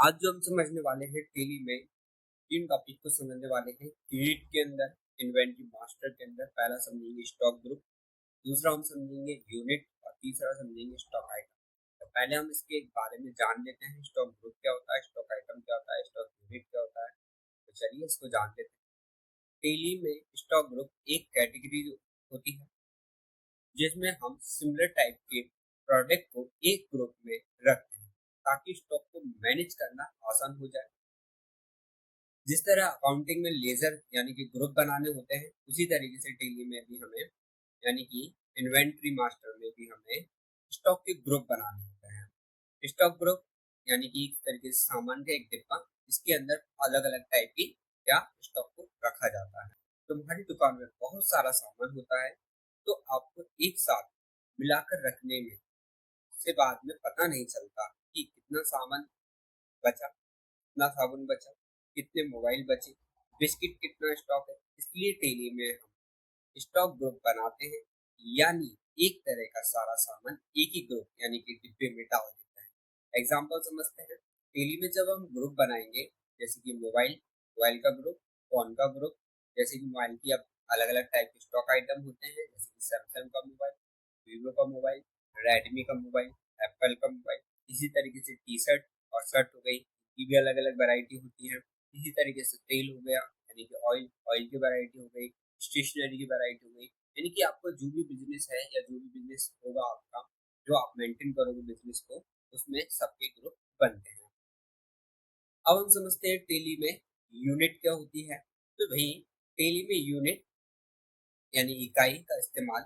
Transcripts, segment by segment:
आज जो हम समझने वाले हैं टेली में तीन टॉपिक को समझने वाले हैं। यूनिट के अंदर, इन्वेंटरी मास्टर के अंदर पहला समझेंगे स्टॉक ग्रुप, दूसरा हम समझेंगे यूनिट और तीसरा समझेंगे स्टॉक आइटम। तो पहले हम इसके बारे में जान लेते हैं, स्टॉक ग्रुप क्या होता है, स्टॉक आइटम क्या होता है, स्टॉक यूनिट क्या होता है। तो चलिए इसको जान लेते हैं। टेली में स्टॉक ग्रुप एक कैटेगरी होती है जिसमें हम सिमिलर टाइप के प्रोडक्ट को एक ग्रुप में रखते हैं ताकि स्टॉक को मैनेज करना आसान हो जाए। जिस तरह अकाउंटिंग में लेजर यानी कि ग्रुप बनाने होते हैं, उसी तरीके से टेली में भी हमें यानी कि इन्वेंट्री मास्टर में भी हमें स्टॉक के ग्रुप बनाने होते हैं। स्टॉक ग्रुप यानी कि एक तरीके से सामान का एक डिब्बा, इसके अंदर अलग अलग टाइप की क्या स्टॉक को रखा जाता है। तुम्हारी दुकान में बहुत सारा सामान होता है, तो आपको एक साथ मिलाकर रखने में से बाद में पता नहीं चलता कि कितना सामान बचा, कितना साबुन बचा, कितने मोबाइल बचे, बिस्किट कितना स्टॉक है। इसलिए टेली में हम स्टॉक ग्रुप बनाते हैं, यानी एक तरह का सारा सामान एक ही ग्रुप यानी कि डिब्बे में डाल देते हैं। एग्जाम्पल समझते हैं। टेली में जब हम ग्रुप बनाएंगे, जैसे कि मोबाइल, मोबाइल का ग्रुप, फोन का ग्रुप, जैसे कि मोबाइल की अब अलग अलग टाइप के स्टॉक आइटम होते हैं, जैसे कि सैमसंग का मोबाइल, वीवो का मोबाइल, रेडमी का मोबाइल, एप्पल का मोबाइल। इसी तरीके से टी शर्ट और शर्ट हो गई, की भी अलग अलग वैरायटी होती है। इसी तरीके से तेल हो गया यानी कि ऑयल, ऑयल की वैरायटी हो गई, स्टेशनरी की वैरायटी हो गई। यानी कि आपका जो भी बिजनेस है या जो भी बिजनेस होगा आपका, जो आप मेंटेन करोगे बिजनेस को, उसमें सबके ग्रुप बनते हैं। अब हम समझते हैं टेली में यूनिट क्या होती है। तो भाई टेली में यूनिट यानी इकाई का इस्तेमाल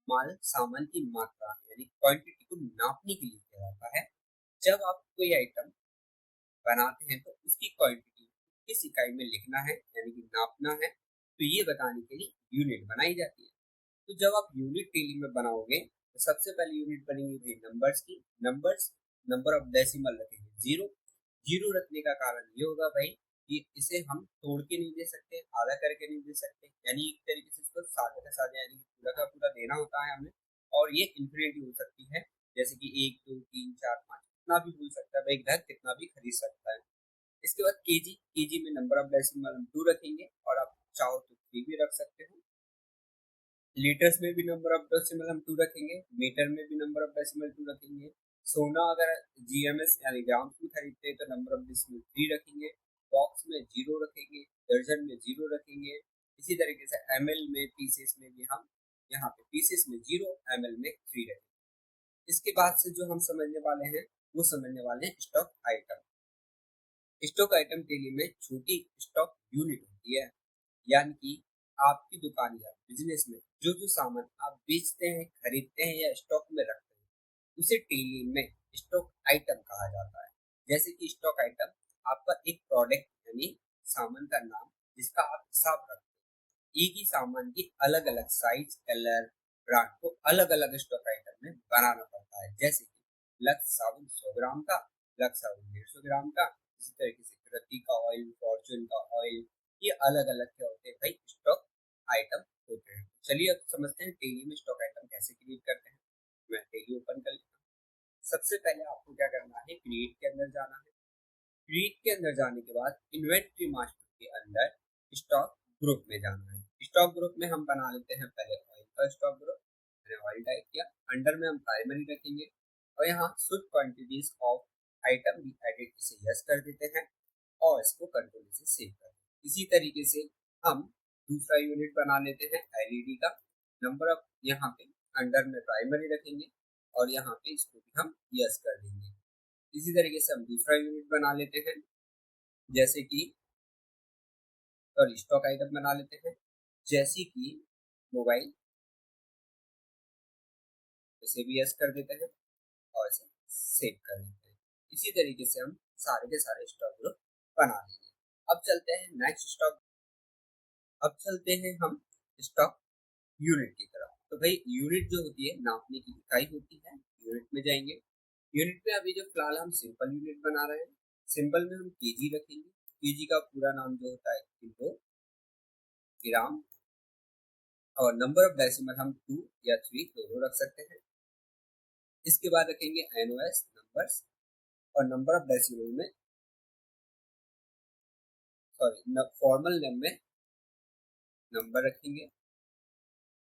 माल सामान की मात्रा यानी क्वांटिटी को नापने के लिए किया जाता है। जब आप कोई आइटम बनाते हैं तो उसकी क्वांटिटी किस इकाई में लिखना है यानी कि नापना है, तो ये बताने के लिए यूनिट बनाई जाती है। तो जब आप यूनिट टेली में बनाओगे तो सबसे पहले यूनिट बनेगी भाई नंबर्स की। नंबर्स, नंबर ऑफ डेसिमल रखेंगे जीरो। जीरो रखने का कारण ये होगा भाई कि इसे हम तोड़ के नहीं दे सकते, आधा करके नहीं दे सकते, यानी एक तरीके से इसको सादे का सादा यानी कि पूरा का पूरा देना होता है हमें। और ये इन्फिनिटी हो सकती है, जैसे कि एक दो तीन चार पाँच कितना भी बोल सकता है भाई, ग्राहक कितना भी खरीद सकता है। इसके बाद केजी, केजी में नंबर ऑफ डेसिमल हम 2 रखेंगे और आप चाहो तो 3 भी रख सकते हो। लीटर्स में भी नंबर ऑफ डेसिमल हम 2 रखेंगे, मीटर में भी नंबर ऑफ डेसिमल 2 रखेंगे। सोना अगर जीएमएस यानी ग्राम्स में खरीदते हैं तो नंबर ऑफ डेसिमल 3 रखेंगे। बॉक्स में 0 रखेंगे, दर्जन में 0 रखेंगे। इसी तरीके से एमएल में, पीसेस में भी हम यहाँ पे पीसेस में 0, एमएल में 3 रखेंगे। इसके बाद से जो हम समझने वाले हैं वो समझने वाले हैं स्टॉक आइटम। स्टॉक आइटम के लिए में छोटी स्टॉक यूनिट होती है, यानी कि आपकी दुकान या बिजनेस में जो जो सामान आप बेचते हैं, खरीदते हैं या स्टॉक में रखते हैं, उसे टेली में स्टॉक आइटम कहा जाता है। जैसे कि स्टॉक आइटम आपका एक प्रोडक्ट यानी सामान का नाम जिसका आप हिसाब रखते हैं। एक ही सामान की अलग अलग साइज, कलर, ब्रांड को अलग अलग स्टॉक आइटम में बनाना पड़ता है। जैसे कि लक्स साबुन 100 ग्राम का, लक्स साबुन 150 ग्राम का। इसी तरीके से कृति का ऑयल, फॉर्चून का ऑयल, ये अलग अलग क्या होते हैं भाई, स्टॉक आइटम होते हैं। चलिए अब समझते हैं टेली में स्टॉक आइटम कैसे क्रिएट करते हैं। मैं टेली ओपन कर लेता हूँ। सबसे पहले आपको क्या करना है, क्रिएट के अंदर जाना है। क्रिएट के अंदर जाने के बाद इन्वेंट्री मास्टर के अंदर स्टॉक ग्रुप में जाना है। स्टॉक ग्रुप में हम बना लेते हैं पहले ऑयल का स्टॉक ग्रुप। मैंने ऑयल टाइप किया, अंडर में हम प्राइमरी रखेंगे और यहाँ शुद्ध क्वांटिटीज ऑफ आइटम भी एडिट से यस कर देते हैं और इसको कंट्रोल से सेव कर देते हैं। इसी तरीके से हम दूसरा यूनिट बना लेते हैं एलईडी का। नंबर ऑफ यहाँ पे अंडर में प्राइमरी रखेंगे और यहाँ पे इसको भी हम यस कर देंगे। इसी तरीके से हम दूसरा यूनिट बना लेते हैं, जैसे कि और स्टॉक आइटम बना लेते हैं, जैसे कि मोबाइल, इसे भी यस कर देते हैं और इसे सेव कर देते हैं। इसी तरीके से हम सारे के सारे स्टॉक ग्रुप बना लेंगे। अब चलते हैं नेक्स्ट स्टॉक, अब चलते हैं हम स्टॉक यूनिट की तरफ। तो भाई यूनिट जो होती है नापने की इकाई होती है, यूनिट में जाएंगे। यूनिट में अभी जो फिलहाल हम सिंपल यूनिट बना रहे हैं, सिंपल में हम केजी रखेंगे। केजी का पूरा नाम जो होता है किलो ग्राम, और नंबर ऑफ डेसिमल हम 2 या 3 दोनों रख सकते हैं। इसके बाद रखेंगे एनओएस नंबर्स और नंबर ऑफ डेसिमल में सॉरी फॉर्मल नेम में नंबर रखेंगे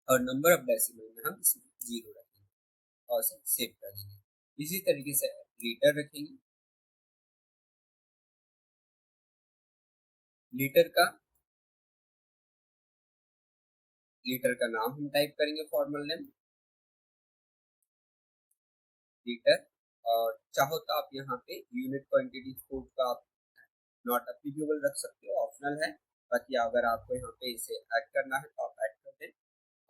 और नंबर ऑफ डेसिमल में हम इसमें 0 रखेंगे और इसे सेव कर देंगे। इसी तरीके से लीटर रखेंगे, लीटर का नाम हम टाइप करेंगे फॉर्मल नेम लीटर, और चाहो तो आप यहाँ पे यूनिट क्वांटिटी कोड का आप नॉट एप्लीकेबल रख सकते हो, ऑप्शनल है। बाकी अगर आपको यहाँ पे इसे ऐड करना है तो आप ऐड कर दें।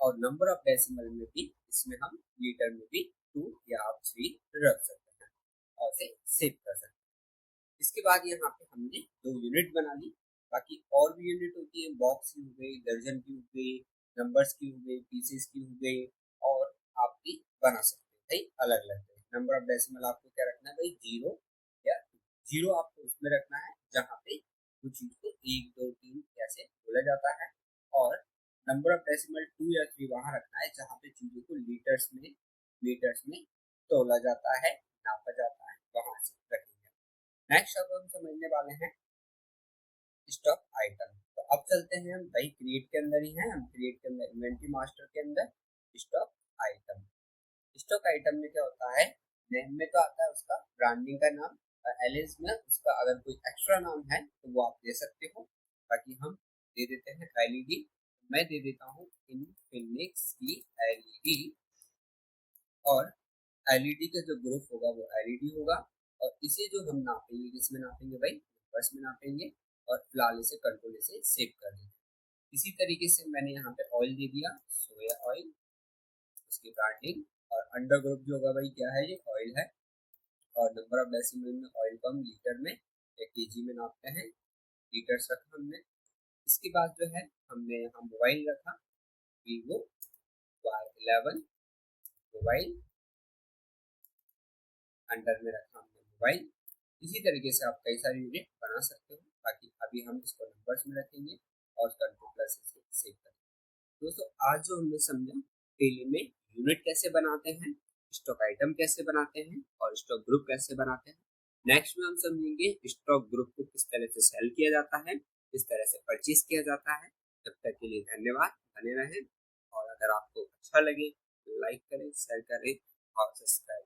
और नंबर ऑफ डेसिमल में भी इसमें हम लीटर में भी 2 या आप 3 रख सकते हैं और इसे सेव कर सकते हैं। इसके बाद यहाँ पे हमने 2 यूनिट बना ली। बाकी और भी यूनिट होती है, बॉक्स की हो गई, दर्जन की हो गई, नंबर्स की हो गई, पीसेस की हो गई, और आप भी बना सकते हैं भाई अलग अलग। नंबर ऑफ डेसिमल आपको क्या रखना है भाई 0 या 0 आपको उसमें रखना है जहाँ पे कुछ चीज को 1 2 3 ऐसे बोला जाता है, और नंबर ऑफ डेसिमल 2 या 3 वहां रखना है जहाँ पे चीजों को मीटर्स में तोला जाता है, नापा जाता है, वहां से रखेंगे। नेक्स्ट अब हम समझने वाले हैं स्टॉक आइटम। तो अब चलते हैं हम भाई क्रिएट के अंदर ही हैं, हम क्रिएट के अंदर इन्वेंटरी मास्टर के अंदर स्टॉक आइटम। स्टॉक आइटम में क्या होता है, नेम में तो आता है उसका ब्रांडिंग का नाम, और एलिस में उसका अगर कोई एक्स्ट्रा नाम है तो वो आप दे सकते हो। बाकी हम दे देते हैं एलईडी, मैं दे देता हूँ इनफिनिक्स की एलईडी, और एलईडी का जो ग्रुप होगा वो एलईडी होगा, और इसे जो हम नापेंगे किसमें नापेंगे भाई नंबर्स में नापेंगे, और फिलहाल इसे कंट्रोल से सेव कर देंगे। इसी तरीके से मैंने यहाँ पे ऑयल दे दिया, सोया ऑयल, उसकी ब्रांडिंग, और अंडर ग्रुप जो होगा भाई क्या है, ये ऑयल है, और नंबर ऑफ डेसिमल में ऑयल को हम लीटर में या केजी में नापते हैं, लीटर्स रखा हमने। इसके बाद जो है हमने यहाँ मोबाइल रखा, वीवो Y11 मोबाइल, अंडर में रखा हमने मोबाइल। इसी तरीके से आप कई सारी यूनिट बना सकते हो। बाकी अभी हम इसको नंबर्स में रखेंगे और कंट्रोल प्लस से सेव करेंगे। दोस्तों आज जो हमने समझा टेली में यूनिट कैसे बनाते हैं, स्टॉक आइटम कैसे बनाते हैं, और स्टॉक ग्रुप कैसे बनाते हैं। नेक्स्ट में हम समझेंगे स्टॉक ग्रुप को किस तरह से सेल किया जाता है, किस तरह से परचेज किया जाता है। तब तक के लिए धन्यवाद, बने रहें, और अगर आपको अच्छा लगे तो लाइक करें, शेयर करें और सब्सक्राइब